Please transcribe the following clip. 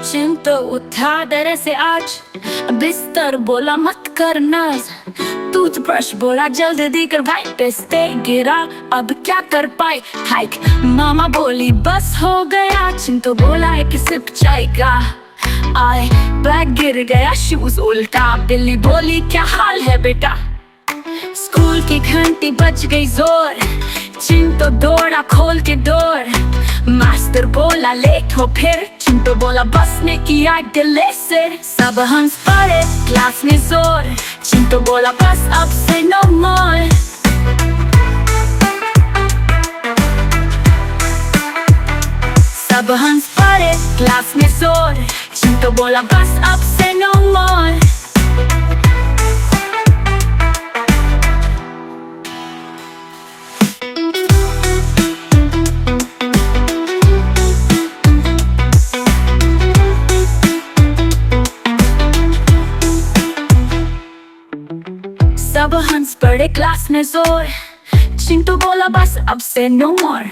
चिंटू उठा डरे से आज, बिस्तर बोला मत करना, टूथब्रश बोला जल्दी देकर भाई पे गिरा, अब क्या कर पाए हाइक। मामा बोली बस हो गया, चिंटू बोला एक सिप चाय का, आए बैग गिर गया शूज उल्टा, बिल्ली बोली क्या हाल है बेटा। स्कूल की घंटी बज गई जोर, चिंटू दौड़ा खोल के डोर, मास्टर बोला लेट हो फिर, चिंटू बोला बस ने किया डिले सिर। सब हंस पड़े क्लास में जोर, चिंटू बोला बस अब से नो मोर। सब हंस पड़े क्लास में जोर, चिंटू बोला बस अब से नो मोर। सब हंस पड़े क्लास में जोर, चिंटू बोला बस अब से नो मोर।